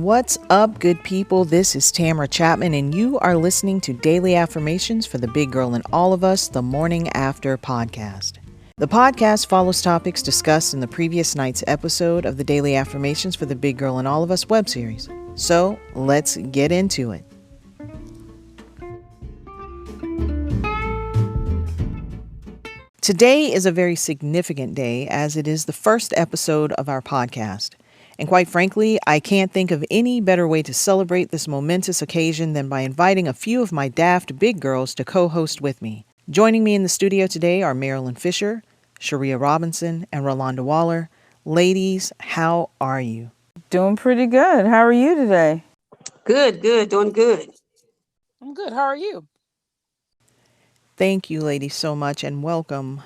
What's up, good people? This is Tamara Chapman, and you are listening to Daily Affirmations for the Big Girl in All of Us, the Morning After podcast. The podcast follows topics discussed in the previous night's episode of the Daily Affirmations for the Big Girl in All of Us web series. So, let's get into it. Today is a very significant day as it is the first episode of our podcast. And quite frankly, I can't think of any better way to celebrate this momentous occasion than by inviting a few of my daft big girls to co-host with me. Joining me in the studio today are Marilyn Fisher, Sharia Robinson, and Rolanda Waller. Ladies, how are you? Doing pretty good. How are you today? Good, doing good. I'm good. How are you? Thank you, ladies, so much, and welcome.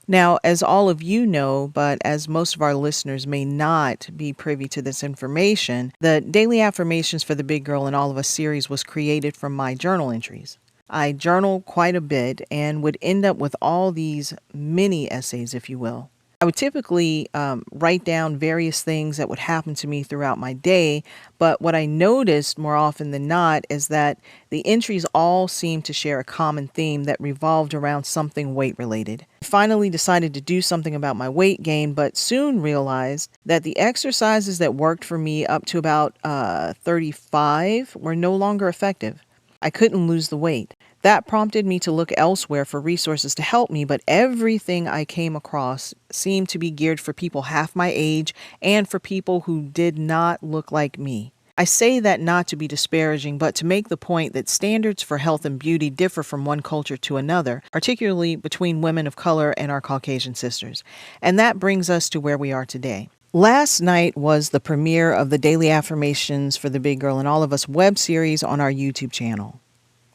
Now, as all of you know, but as most of our listeners may not be privy to this information, the Daily Affirmations for the Big Girl in All of Us series was created from my journal entries. I journal quite a bit and would end up with all these mini essays, if you will. I would typically write down various things that would happen to me throughout my day, but what I noticed more often than not is that the entries all seemed to share a common theme that revolved around something weight-related. I finally decided to do something about my weight gain, but soon realized that the exercises that worked for me up to about 35 were no longer effective. I couldn't lose the weight. That prompted me to look elsewhere for resources to help me, but everything I came across seemed to be geared for people half my age and for people who did not look like me. I say that not to be disparaging, but to make the point that standards for health and beauty differ from one culture to another, particularly between women of color and our Caucasian sisters. And that brings us to where we are today. Last night was the premiere of the Daily Affirmations for the Big Girl in All of Us web series on our YouTube channel.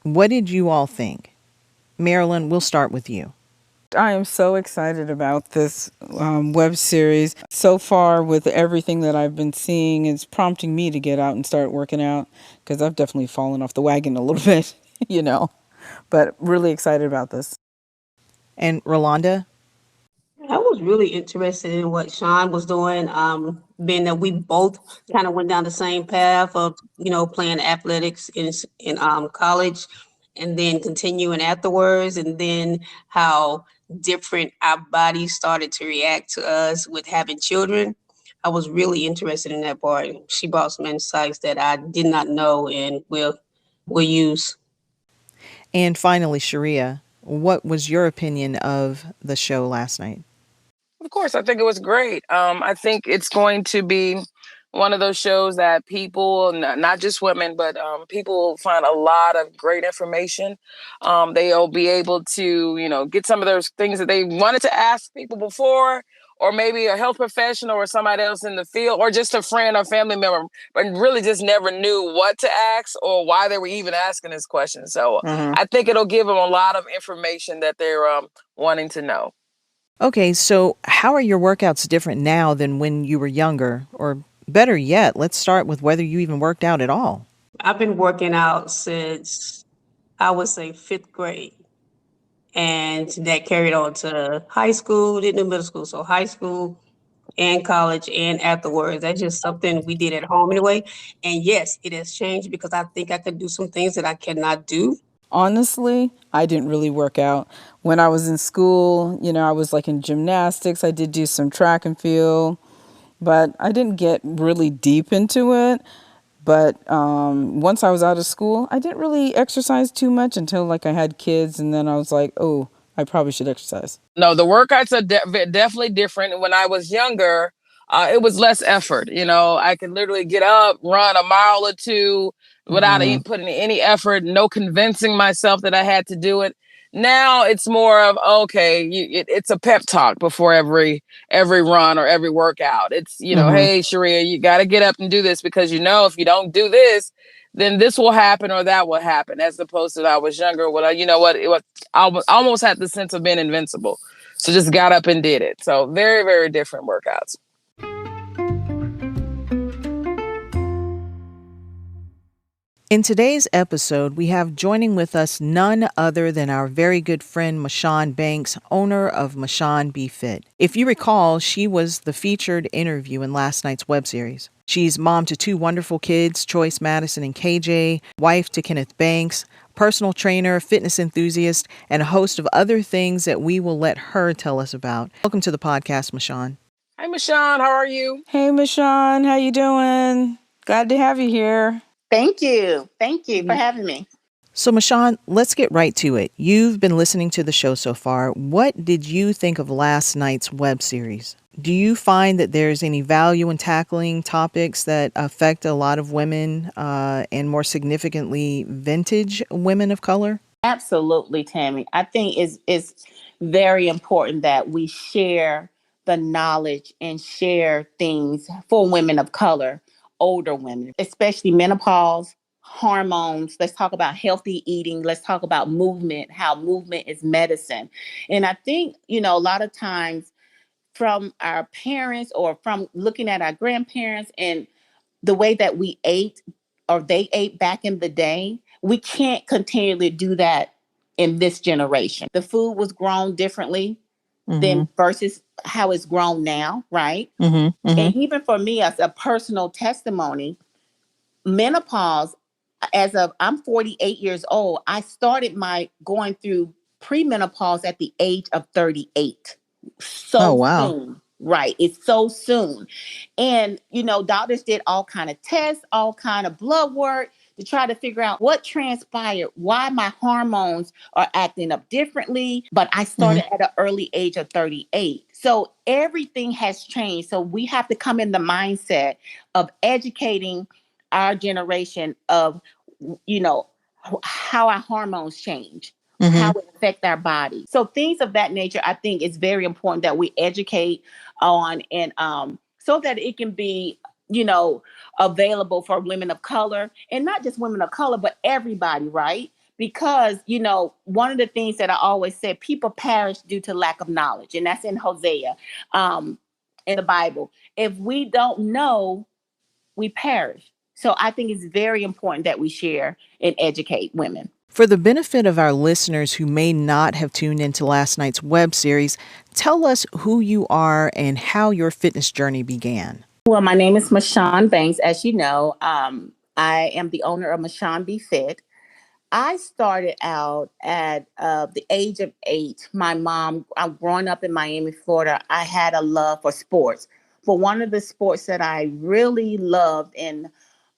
What did you all think? Marilyn, we'll start with you. I am so excited about this web series. So far, with everything that I've been seeing, it's prompting me to get out and start working out because I've definitely fallen off the wagon a little bit, but really excited about this. And Rolanda? I was really interested in what Sean was doing, being that we both kind of went down the same path of, playing athletics in college and then continuing afterwards, and then how different our bodies started to react to us with having children. I was really interested in that part. She brought some insights that I did not know and will use. And finally, Sharia, what was your opinion of the show last night? Of course, I think it was great. I think it's going to be one of those shows that people, not just women, but people will find a lot of great information. They'll be able to, get some of those things that they wanted to ask people before, or maybe a health professional or somebody else in the field, or just a friend or family member, but really just never knew what to ask or why they were even asking this question. So I think it'll give them a lot of information that they're wanting to know. Okay, so how are your workouts different now than when you were younger? Or better yet, let's start with whether you even worked out at all. I've been working out since, I would say, 5th grade. And that carried on to high school, didn't do middle school. So high school and college and afterwards. That's just something we did at home anyway. And yes, it has changed because I think I could do some things that I cannot do. Honestly, I didn't really work out. When I was in school, I was like in gymnastics. I did do some track and field, but I didn't get really deep into it. But once I was out of school, I didn't really exercise too much until I had kids. And then I was like, oh, I probably should exercise. No, the workouts are definitely different. When I was younger, it was less effort. I could literally get up, run a mile or two without putting any effort, no convincing myself that I had to do it. Now it's more of, okay, it's a pep talk before every run or every workout. It's, hey, Sharia, you got to get up and do this because, if you don't do this, then this will happen or that will happen. As opposed to when I was younger, I almost had the sense of being invincible. So just got up and did it. So very, very different workouts. In today's episode, we have joining with us none other than our very good friend Mashawn Banks, owner of Mashawn Be Fit. If you recall, she was the featured interview in last night's web series. She's mom to two wonderful kids, Choice Madison and KJ, wife to Kenneth Banks, personal trainer, fitness enthusiast, and a host of other things that we will let her tell us about. Welcome to the podcast, Mashawn. Hi, Mashawn. How are you? Hey, Mashawn, how you doing? Glad to have you here. Thank you. Thank you for having me. So, Mashawn, let's get right to it. You've been listening to the show so far. What did you think of last night's web series? Do you find that there's any value in tackling topics that affect a lot of women and more significantly, vintage women of color? Absolutely, Tammy. I think it's very important that we share the knowledge and share things for women of color, older women, especially menopause, hormones. Let's talk about healthy eating. Let's talk about movement, how movement is medicine. And I think, a lot of times from our parents or from looking at our grandparents and the way that we ate or they ate back in the day, we can't continually do that in this generation. The food was grown differently than versus how it's grown now, right? And even for me, as a personal testimony, menopause, I'm 48 years old, I started my going through premenopause at the age of 38. So soon. Right. It's so soon. And, doctors did all kind of tests, all kind of blood work to try to figure out what transpired, why my hormones are acting up differently. But I started at an early age of 38. So everything has changed. So we have to come in the mindset of educating our generation of, how our hormones change. How it affect our body. So things of that nature, I think it's very important that we educate on and so that it can be, available for women of color and not just women of color, but everybody, right? Because, one of the things that I always said, people perish due to lack of knowledge. And that's in Hosea, in the Bible. If we don't know, we perish. So I think it's very important that we share and educate women. For the benefit of our listeners who may not have tuned into last night's web series, tell us who you are and how your fitness journey began. Well, my name is Mashawn Banks. As you know, I am the owner of Mashawn Be Fit. I started out at the age of 8. My mom, I'm growing up in Miami, Florida. I had a love for sports. For one of the sports that I really loved and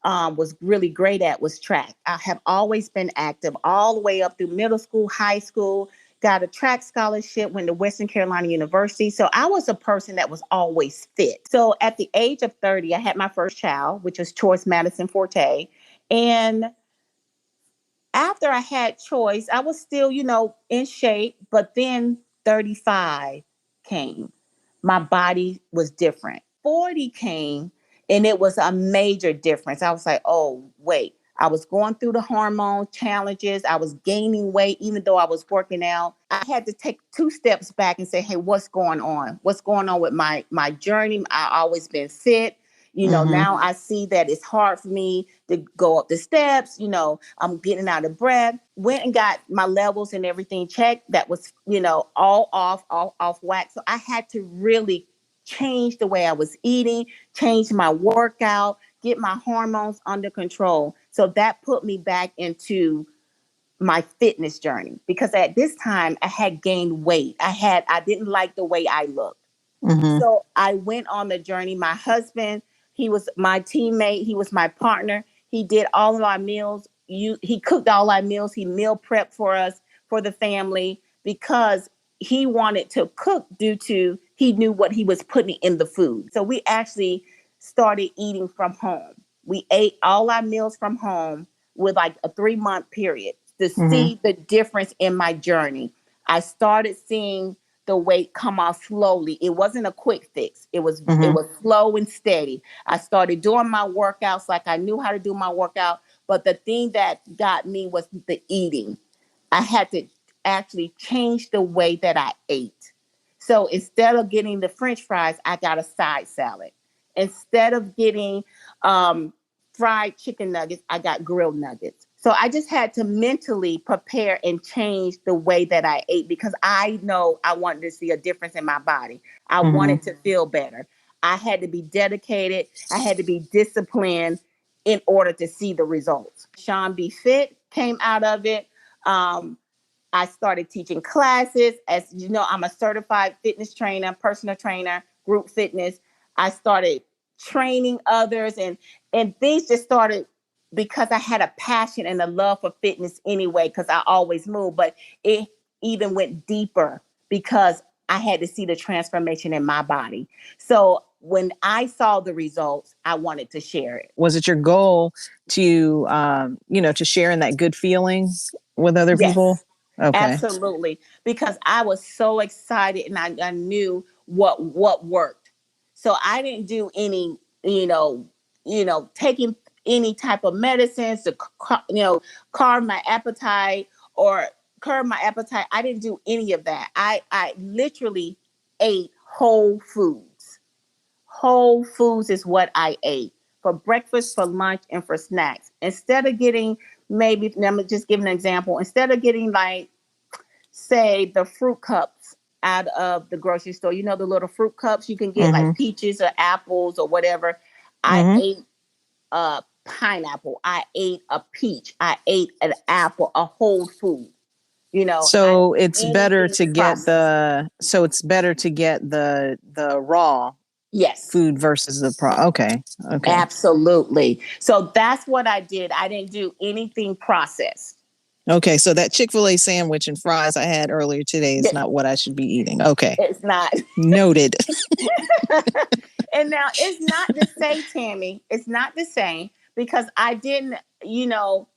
was really great at was track. I have always been active all the way up through middle school, high school, got a track scholarship, went to Western Carolina University. So I was a person that was always fit. So at the age of 30, I had my first child, which was Choice Madison Forte. And after I had Choice, I was still, in shape, but then 35 came. My body was different. 40 came and it was a major difference. I was like, oh, wait. I was going through the hormone challenges. I was gaining weight, even though I was working out. I had to take 2 steps back and say, hey, what's going on? What's going on with my journey? I always been fit. Now I see that it's hard for me to go up the steps. I'm getting out of breath. Went and got my levels and everything checked. That was, all off whack. So I had to really change the way I was eating, change my workout, get my hormones under control. So that put me back into my fitness journey because at this time I had gained weight. I didn't like the way I looked. So I went on the journey. My husband, he was my teammate. He was my partner. He did all of our meals. He cooked all our meals. He meal prepped for us, for the family, because he wanted to cook due to he knew what he was putting in the food. So we actually started eating from home. We ate all our meals from home with like a 3-month period to see the difference in my journey. I started seeing the weight come off slowly. It wasn't a quick fix. It was slow and steady. I started doing my workouts like I knew how to do my workout. But the thing that got me was the eating. I had to actually change the way that I ate. So instead of getting the French fries, I got a side salad. Instead of getting fried chicken nuggets, I got grilled nuggets. So I just had to mentally prepare and change the way that I ate because I know I wanted to see a difference in my body. I wanted to feel better. I had to be dedicated. I had to be disciplined in order to see the results. Sean Be Fit came out of it. I started teaching classes. As you know, I'm a certified fitness trainer, personal trainer, group fitness. I started training others and things just started because I had a passion and a love for fitness anyway, because I always moved, but it even went deeper because I had to see the transformation in my body. So when I saw the results, I wanted to share it. Was it your goal to, to share in that good feeling with other people? Yes. Okay. Absolutely. Because I was so excited and I knew what worked. So I didn't do any, taking any type of medicines to, carb my appetite or curb my appetite. I didn't do any of that. I literally ate whole foods. Whole foods is what I ate for breakfast, for lunch, and for snacks. Instead of getting maybe, let me just give an example. Instead of getting like, say, the fruit cups out of the grocery store, the little fruit cups you can get like peaches or apples or whatever. I ate a pineapple. I ate a peach. I ate an apple, a whole food. So it's better to get processed. it's better to get the raw Yes. food versus the okay. Absolutely. So that's what I did. I didn't do anything processed. Okay, so that Chick-fil-A sandwich and fries I had earlier today is not what I should be eating. Okay. It's not. Noted. And now it's not the same, Tammy. It's not the same because I didn't,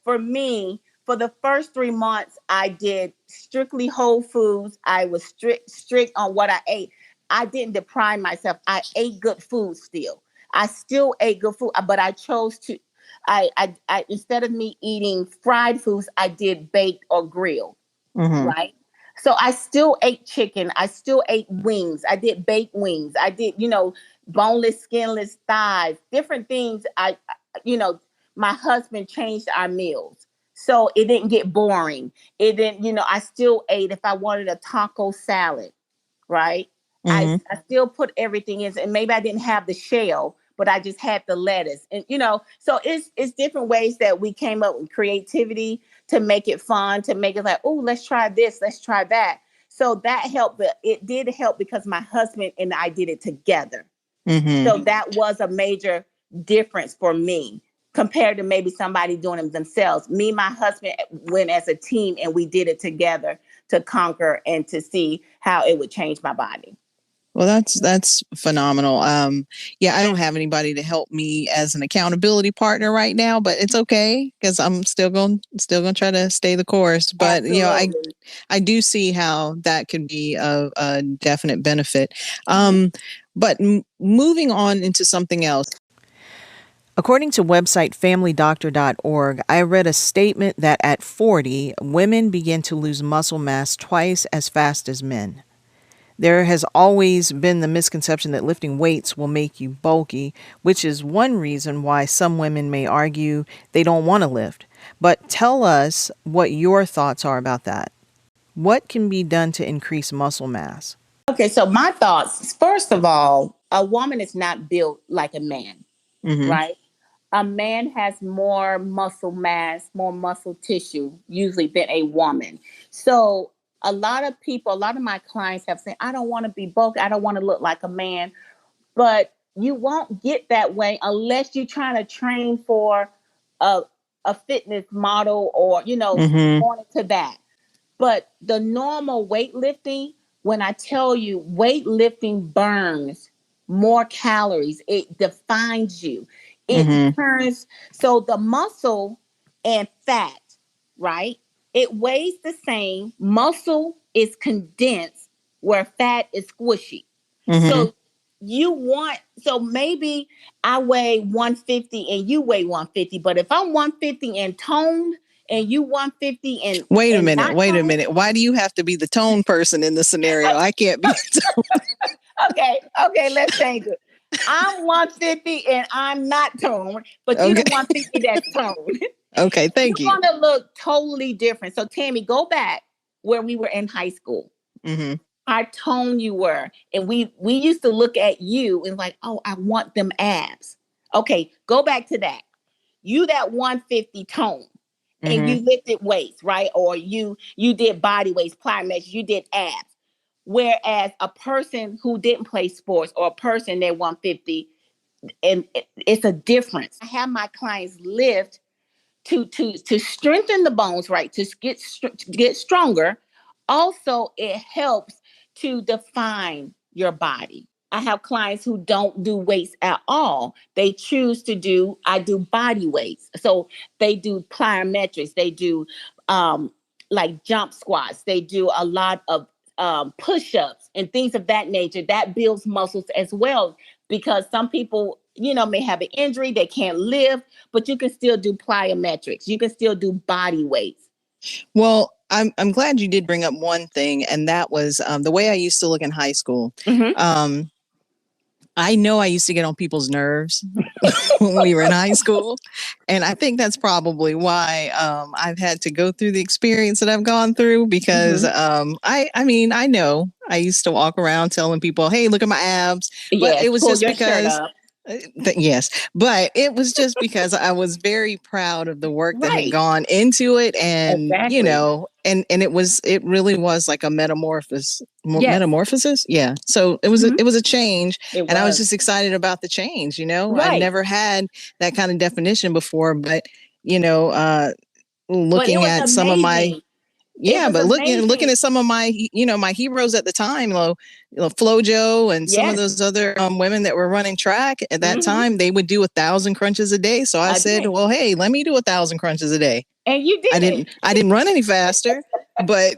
for me, for the first 3 months, I did strictly whole foods. I was strict on what I ate. I didn't deprive myself. I ate good food still. I still ate good food, but I chose to, I instead of me eating fried foods, I did baked or grilled, right? So I still ate chicken. I still ate wings. I did baked wings. I did, boneless, skinless thighs, different things. My husband changed our meals. So it didn't get boring. It didn't, I still ate if I wanted a taco salad, right? I still put everything in, and maybe I didn't have the shell, but I just had the lettuce. And, so it's different ways that we came up with creativity to make it fun, to make it like, oh, let's try this, let's try that. So that helped, but it did help because my husband and I did it together. So that was a major difference for me compared to maybe somebody doing it themselves. Me and my husband went as a team and we did it together to conquer and to see how it would change my body. Well, that's phenomenal. Yeah, I don't have anybody to help me as an accountability partner right now, but it's okay because I'm still going to try to stay the course. But Absolutely. I do see how that could be a definite benefit. But moving on into something else. According to website familydoctor.org, I read a statement that at 40, women begin to lose muscle mass twice as fast as men. There has always been the misconception that lifting weights will make you bulky, which is one reason why some women may argue they don't want to lift. But tell us what your thoughts are about that. What can be done to increase muscle mass? Okay, so my thoughts, first of all, a woman is not built like a man, right? A man has more muscle mass, more muscle tissue, usually than a woman. So a lot of my clients have said, I don't want to be bulky. I don't want to look like a man. But you won't get that way unless you're trying to train for a fitness model or, going into that. But the normal weightlifting, when I tell you weightlifting burns more calories, it defines you. It turns, so the muscle and fat, right? It weighs the same. Muscle is condensed where fat is squishy. So so maybe I weigh 150 and you weigh 150, but if I'm 150 and toned and you 150 and wait a minute. Why do you have to be the tone person in the scenario? I can't be. Okay, let's change it. I'm 150 and I'm not toned, but you're the 150 that's toned. Okay, thank you. You're going to look totally different. So, Tammy, go back where we were in high school. Mm-hmm. How toned you were. And we used to look at you and like, oh, I want them abs. Okay, go back to that. You that 150 tone and you lifted weights, right? Or you did body weights, plyometrics, you did abs. Whereas a person who didn't play sports or a person that 150, and it's a difference. I have my clients lift to strengthen the bones, right? To get stronger. Also, it helps to define your body. I have clients who don't do weights at all. They choose to do, I do body weights. So they do plyometrics, they do like jump squats, they do a lot of push-ups and things of that nature. That builds muscles as well, because some people, may have an injury, they can't lift, but you can still do plyometrics. You can still do body weights. Well, I'm glad you did bring up one thing, and that was the way I used to look in high school. I know I used to get on people's nerves when we were in high school. And I think that's probably why I've had to go through the experience that I've gone through, because I know I used to walk around telling people, hey, look at my abs. But it was just because. Yes, but it was just because I was very proud of the work that had gone into it, and it really was like a metamorphosis. Yeah. So it was a change, and I was just excited about the change. I never had that kind of definition before, but looking at some of my. Yeah, but looking at some of my, my heroes at the time, Flojo and some of those other women that were running track at that time, they would do 1,000 crunches a day. So I said, well, hey, let me do 1,000 crunches a day. And you did. I didn't run any faster, but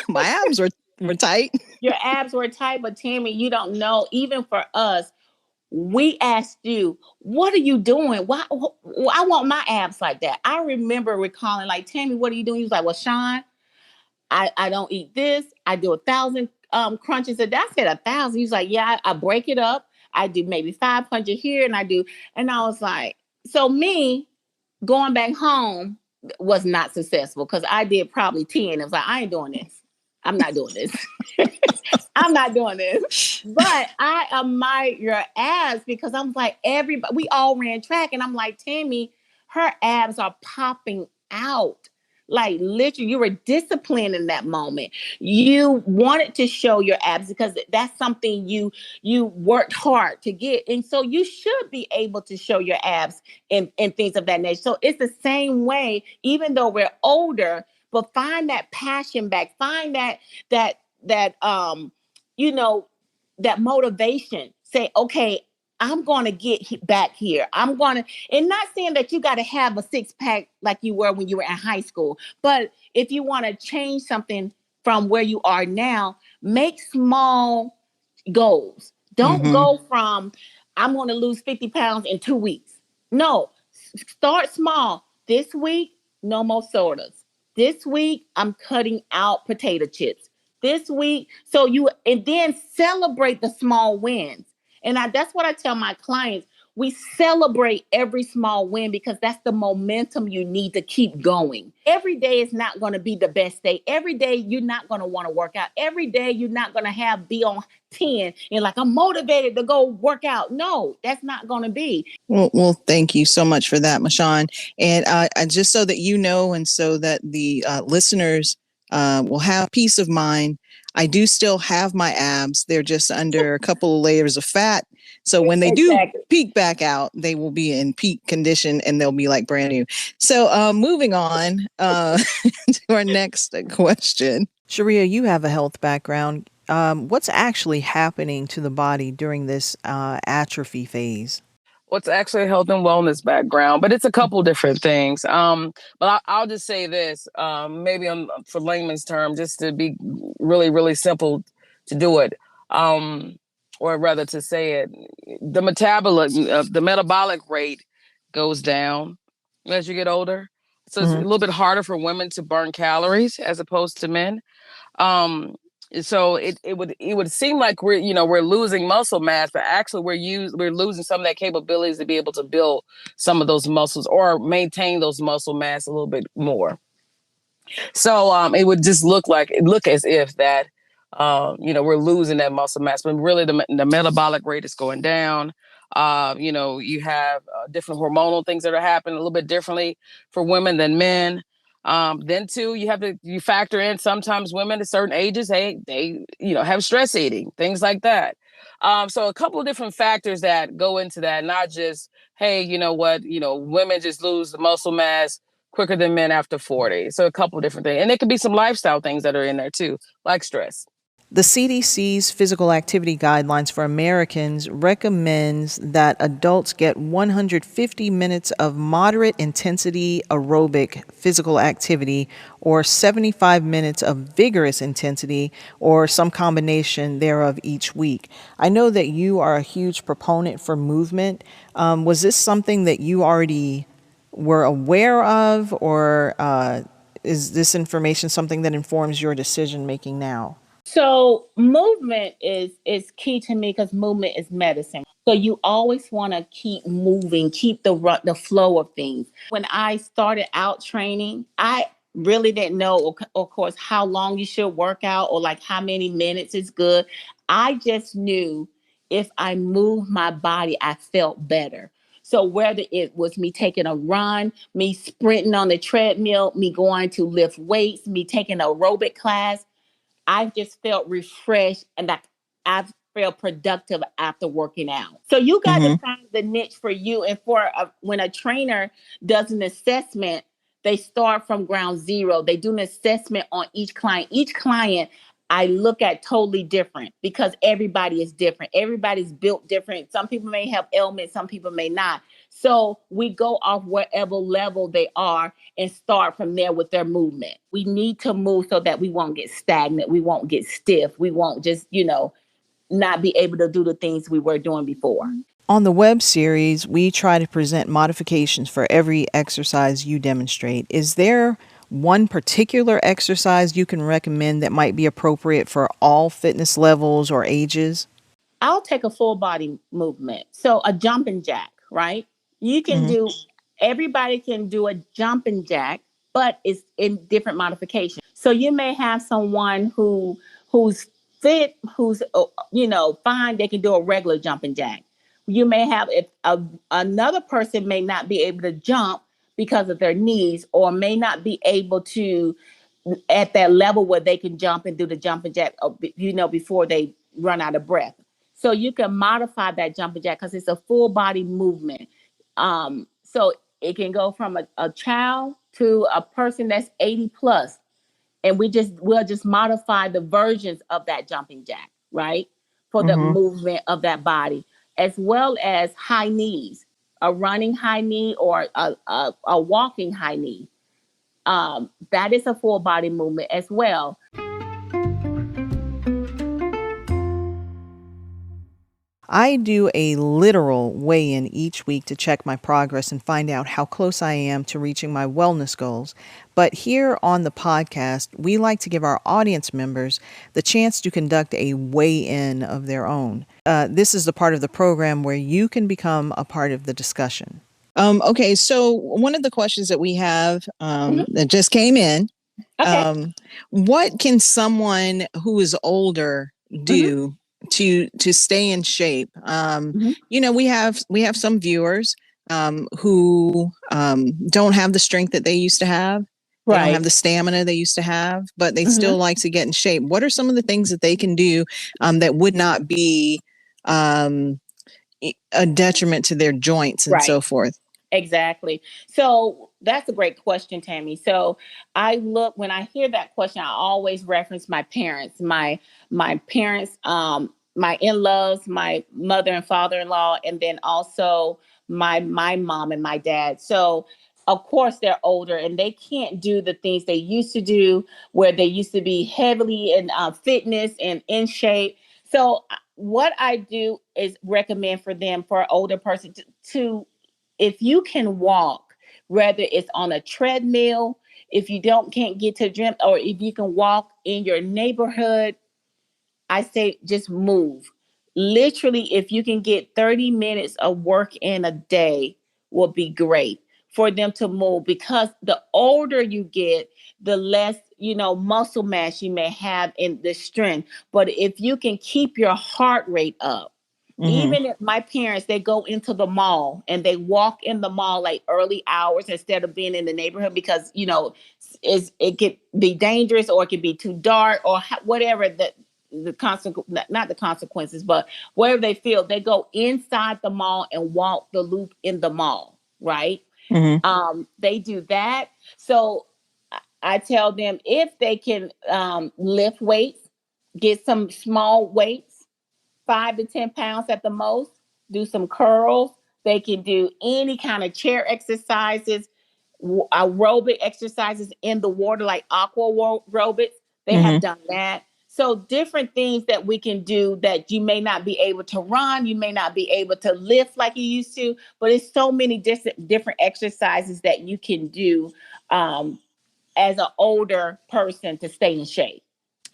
my abs were tight. Your abs were tight, but Tammy, you don't know. Even for us, we asked you, what are you doing? Why? I want my abs like that. I remember recalling, like, Tammy, what are you doing? He was like, well, Sean, I don't eat this. I do 1,000 crunches a day. I said 1,000. He's like, yeah, I break it up. I do maybe 500 here, and I was like, so me going back home was not successful, because I did probably 10. It was like, I ain't doing this. I'm not doing this. I'm not doing this. But I admire your abs, because I'm like, we all ran track, and I'm like, Tammy, her abs are popping out. Like, literally, you were disciplined in that moment. You wanted to show your abs because that's something you worked hard to get. And so you should be able to show your abs and things of that nature. So it's the same way, even though we're older, but find that passion back. Find that motivation. Say, okay, I'm going to get back here. And not saying that you got to have a 6-pack like you were when you were in high school, but if you want to change something from where you are now, make small goals. Don't go from, I'm going to lose 50 pounds in 2 weeks. No, start small. This week, no more sodas. This week, I'm cutting out potato chips. This week, and then celebrate the small wins. And that's what I tell my clients. We celebrate every small win, because that's the momentum you need to keep going. Every day is not going to be the best day. Every day you're not going to want to work out. Every day you're not going to be on 10 and like, I'm motivated to go work out. No, that's not going to be. Well, thank you so much for that, Mashawn. And just so that you know, and so that the listeners will have peace of mind, I do still have my abs. They're just under a couple of layers of fat. So when they do peak back out, they will be in peak condition, and they'll be like brand new. So moving on to our next question. Sharia, you have a health background. What's actually happening to the body during this atrophy phase? What's actually a health and wellness background, but it's a couple different things. But I'll just say this, maybe for layman's term, just to be really, really simple to do it, or rather to say it, the metabolic rate goes down as you get older. So it's a little bit harder for women to burn calories as opposed to men. So it would seem like we're losing muscle mass, but actually we're losing some of that capabilities to be able to build some of those muscles or maintain those muscle mass a little bit more. So it would just look as if that we're losing that muscle mass, but really the metabolic rate is going down. You have different hormonal things that are happening a little bit differently for women than men. Then too, you factor in sometimes women at certain ages, they have stress eating, things like that. So a couple of different factors that go into that, not just, hey, you know what, women just lose the muscle mass quicker than men after 40. So a couple of different things. And it could be some lifestyle things that are in there too, like stress. The CDC's physical activity guidelines for Americans recommends that adults get 150 minutes of moderate intensity aerobic physical activity or 75 minutes of vigorous intensity or some combination thereof each week. I know that you are a huge proponent for movement. Was this something that you already were aware of, or is this information something that informs your decision making now? So movement is key to me because movement is medicine. So you always want to keep moving, keep the flow of things. When I started out training, I really didn't know, of course, how long you should work out or like how many minutes is good. I just knew if I moved my body, I felt better. So whether it was me taking a run, me sprinting on the treadmill, me going to lift weights, me taking an aerobic class, I just felt refreshed and that I felt productive after working out. So you got to find the niche for you. And when a trainer does an assessment, they start from ground zero. They do an assessment on each client. Each client I look at totally different because everybody is different. Everybody's built different. Some people may have ailments, some people may not. So we go off wherever level they are and start from there with their movement. We need to move so that we won't get stagnant. We won't get stiff. We won't just, not be able to do the things we were doing before. On the web series, we try to present modifications for every exercise you demonstrate. Is there one particular exercise you can recommend that might be appropriate for all fitness levels or ages? I'll take a full body movement. So a jumping jack, right? You can do, everybody can do a jumping jack, but it's in different modifications. So you may have someone who's fit, who's fine, they can do a regular jumping jack. You may have another person may not be able to jump because of their knees or may not be able to at that level where they can jump and do the jumping jack, before they run out of breath. So you can modify that jumping jack because it's a full body movement. So it can go from a child to a person that's 80 plus. And we'll just modify the versions of that jumping jack, right? For the movement of that body, as well as high knees, a running high knee or a walking high knee. That is a full body movement as well. I do a literal weigh-in each week to check my progress and find out how close I am to reaching my wellness goals. But here on the podcast, we like to give our audience members the chance to conduct a weigh-in of their own. This is the part of the program where you can become a part of the discussion. Okay, so one of the questions that we have that just came in, what can someone who is older do to stay in shape? We have some viewers who don't have the strength that they used to have. They don't have the stamina they used to have, but they still like to get in shape. What are some of the things that they can do that would not be a detriment to their joints and so forth? Exactly. So that's a great question, Tammy. So when I hear that question, I always reference my parents, my parents, my in-laws, my mother and father-in-law, and then also my mom and my dad. So of course they're older and they can't do the things they used to do where they used to be heavily in fitness and in shape. So what I do is recommend for them, for an older person to if you can walk, whether it's on a treadmill, if you can't get to the gym, or if you can walk in your neighborhood, I say just move. Literally, if you can get 30 minutes of work in a day, will be great for them to move, because the older you get, the less, muscle mass you may have in the strength. But if you can keep your heart rate up, Mm-hmm. even if my parents, they go into the mall and they walk in the mall like early hours instead of being in the neighborhood, because it could be dangerous, or it could be too dark, or whatever the consequence, not the consequences, but wherever they feel, they go inside the mall and walk the loop in the mall, right? Mm-hmm. They do that. So I tell them, if they can lift weights, get some small weights, 5 to 10 pounds at the most, do some curls. They can do any kind of chair exercises, aerobic exercises in the water, like aqua aerobics. They have Mm-hmm. done that. So different things that we can do, that you may not be able to run, you may not be able to lift like you used to, but it's so many different exercises that you can do as an older person to stay in shape.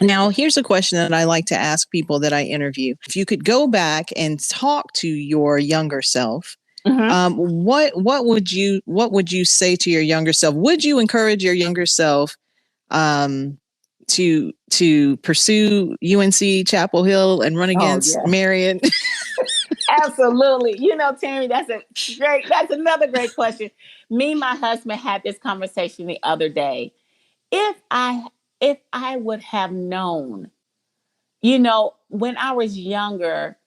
Now, here's a question that I like to ask people that I interview. If you could go back and talk to your younger self, what would you say to your younger self? Would you encourage your younger self um, to pursue UNC Chapel Hill and run Oh against yeah. Marion? Absolutely. Tammy, that's another great question. Me and my husband had this conversation the other day. If I would have known, when I was younger,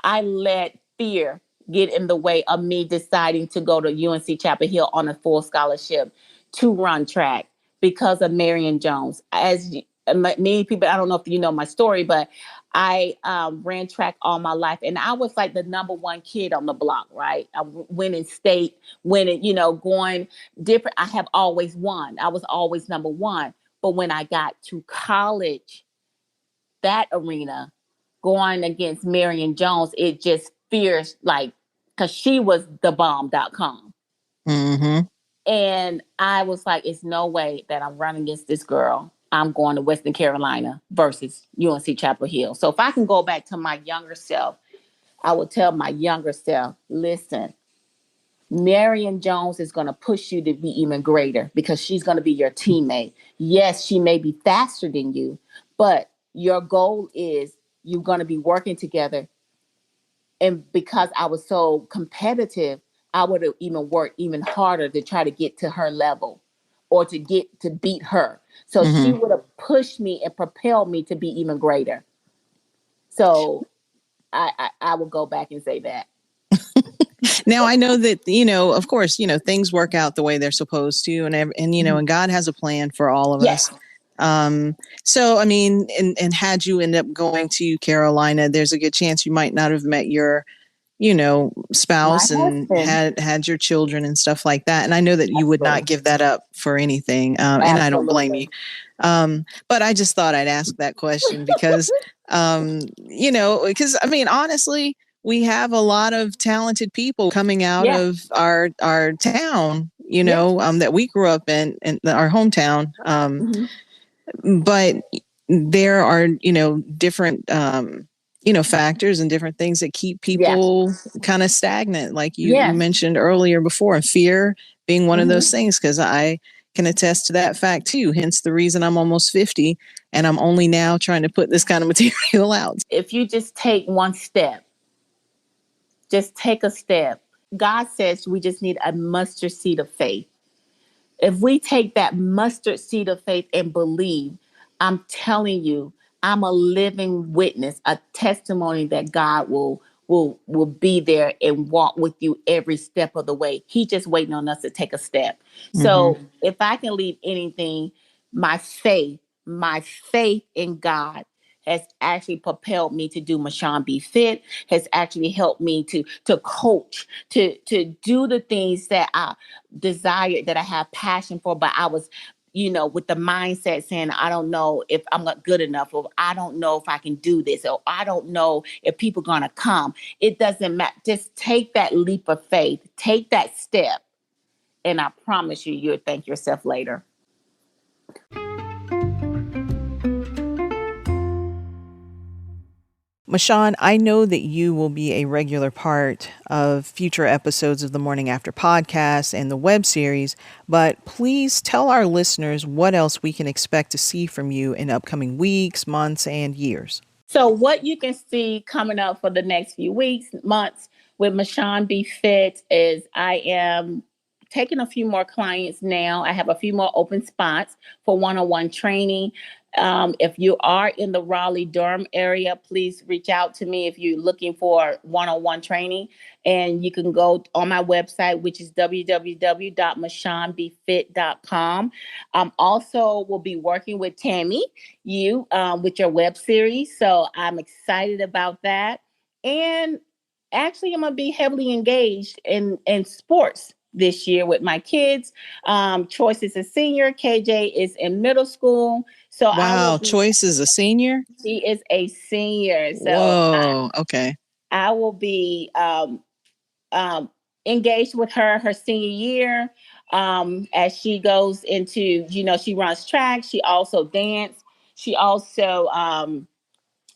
I let fear get in the way of me deciding to go to UNC Chapel Hill on a full scholarship to run track, because of Marion Jones. As many people, I don't know if you know my story, but I ran track all my life, and I was like the number one kid on the block, right? I winning state, winning, going different. I have always won. I was always number one. But when I got to college, that arena, going against Marion Jones, it just fierce, like, because she was the bomb.com. Mm-hmm. And I was like, it's no way that I'm running against this girl. I'm going to Western Carolina versus UNC Chapel Hill. So if I can go back to my younger self, I would tell my younger self, listen, Marion Jones is going to push you to be even greater, because she's going to be your teammate. Yes, she may be faster than you, but your goal is you're going to be working together. And because I was so competitive, I would have even worked even harder to try to get to her level, or to get to beat her. So she Mm-hmm. would have pushed me and propelled me to be even greater. So I would go back and say that. Now I know that of course, things work out the way they're supposed to, and God has a plan for all of us. Yes. So I mean, and had you end up going to Carolina, there's a good chance you might not have met your My spouse and husband. had your children and stuff like that. And I know that you would not Absolutely. give that up for anything. And I don't blame you. Absolutely. But I just thought I'd ask that question because, because I mean, honestly, we have a lot of talented people coming out Yeah. of our town, Yeah. that we grew up in our hometown. Mm-hmm. But there are, different, factors and different things that keep Yeah. people kind of stagnant. Like you Yes. mentioned earlier before, and fear being one of Mm-hmm. those things, because I can attest to that fact too. Hence the reason I'm almost 50 and I'm only now trying to put this kind of material out. If you just take one step, just take a step. God says we just need a mustard seed of faith. If we take that mustard seed of faith and believe, I'm telling you, I'm a living witness, a testimony that God will be there and walk with you every step of the way. He's just waiting on us to take a step. So Mm-hmm. if I can leave anything, my faith in God has actually propelled me to do Mashawn Be Fit, has actually helped me to coach, to do the things that I desire, that I have passion for, but I was, with the mindset saying, I don't know if I'm not good enough, or I don't know if I can do this, or I don't know if people are going to come. It doesn't matter. Just take that leap of faith, take that step, and I promise you, you'll thank yourself later. Mashawn, I know that you will be a regular part of future episodes of the Morning After podcast and the web series, but please tell our listeners what else we can expect to see from you in upcoming weeks, months, and years. So what you can see coming up for the next few weeks, months with Mashawn Be Fit is I am taking a few more clients now. I have a few more open spots for one-on-one training. If you are in the Raleigh-Durham area, please reach out to me if you're looking for one-on-one training. And you can go on my website, which is www.mashawnbefit.com. Also will be working with Tammy, you with your web series. So I'm excited about that. And actually, I'm going to be heavily engaged in sports this year with my kids. Choice is a senior. KJ is in middle school. So Wow, Choice is a senior? She is a senior. So whoa, okay. I will be engaged with her senior year as she goes into, she runs track. She also dance. She also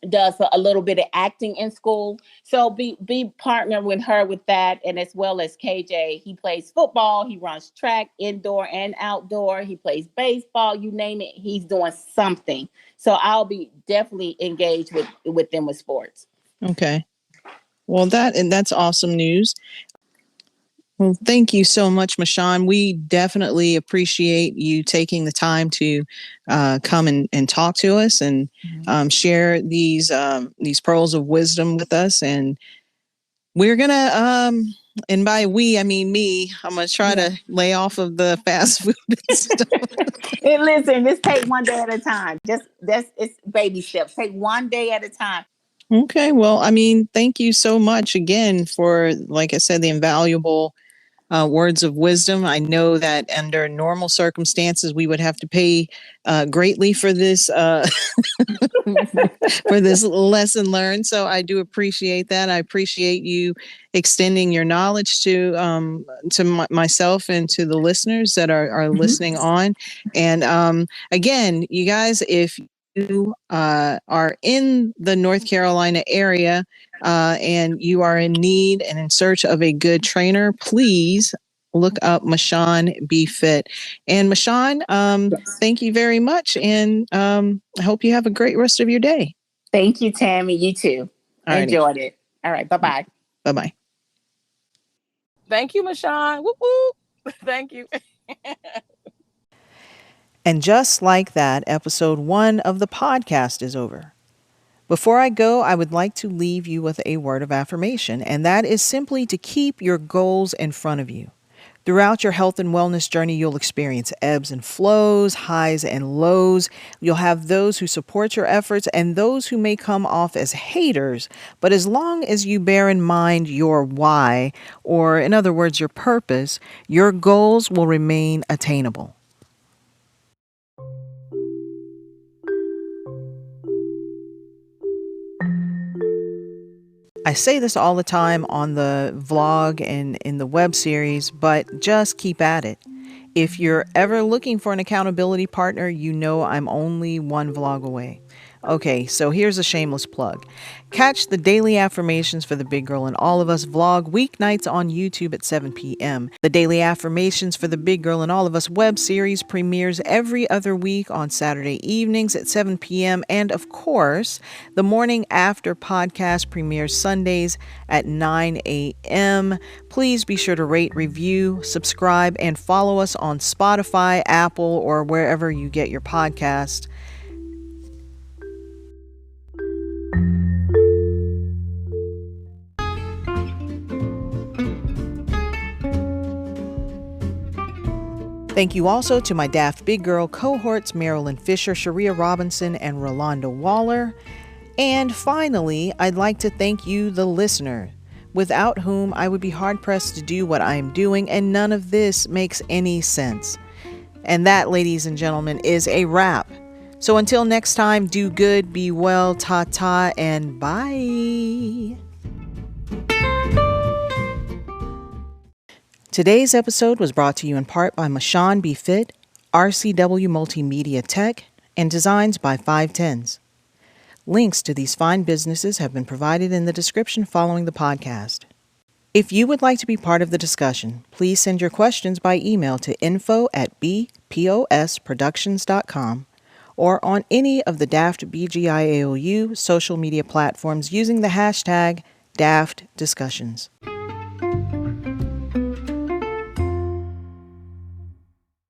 does a little bit of acting in school. So be partner with her with that. And as well as KJ, he plays football. He runs track indoor and outdoor. He plays baseball, you name it. He's doing something. So I'll be definitely engaged with them with sports. Okay. Well, that's awesome news. Well, thank you so much, Mashawn. We definitely appreciate you taking the time to come and talk to us and share these pearls of wisdom with us. And we're gonna, and by we I mean me. I'm gonna try to lay off of the fast food stuff. And listen, just take one day at a time. It's baby steps. Take one day at a time. Okay. Well, I mean, thank you so much again for, like I said, the invaluable words of wisdom. I know that under normal circumstances, we would have to pay greatly for this for this lesson learned. So I do appreciate that. I appreciate you extending your knowledge to myself and to the listeners that are listening on. And again, you guys, if you are in the North Carolina area and you are in need and in search of a good trainer, please look up Mashawn Be Fit. And Mashawn, thank you very much. And I hope you have a great rest of your day. Thank you, Tammy. You too. Alrighty. Enjoyed it. All right. Bye-bye. Bye-bye. Thank you, Mashawn. Whoop, whoop. Thank you. And just like that, episode 1 of the podcast is over. Before I go, I would like to leave you with a word of affirmation, and that is simply to keep your goals in front of you. Throughout your health and wellness journey, you'll experience ebbs and flows, highs and lows. You'll have those who support your efforts and those who may come off as haters. But as long as you bear in mind your why, or in other words, your purpose, your goals will remain attainable. I say this all the time on the vlog and in the web series, but just keep at it. If you're ever looking for an accountability partner, you know I'm only one vlog away. Okay, so here's a shameless plug. Catch the daily affirmations for the Big Girl in All of Us vlog weeknights on YouTube at 7 p.m. The daily affirmations for the Big Girl in All of Us web series premieres every other week on Saturday evenings at 7 p.m. And of course, the Morning After podcast premieres Sundays at 9 a.m. Please be sure to rate, review, subscribe, and follow us on Spotify, Apple, or wherever you get your podcast. Thank you also to my Daft Big Girl cohorts, Marilyn Fisher, Sharia Robinson, and Rolanda Waller. And finally, I'd like to thank you, the listener, without whom I would be hard-pressed to do what I am doing, and none of this makes any sense. And that, ladies and gentlemen, is a wrap. So until next time, do good, be well, ta-ta, and bye. Today's episode was brought to you in part by Mashawn Be Fit, RCW Multimedia Tech, and designs by 510s. Links to these fine businesses have been provided in the description following the podcast. If you would like to be part of the discussion, please send your questions by email to info@bposproductions.com or on any of the DAFTBGIAOU social media platforms using the hashtag DAFTDiscussions.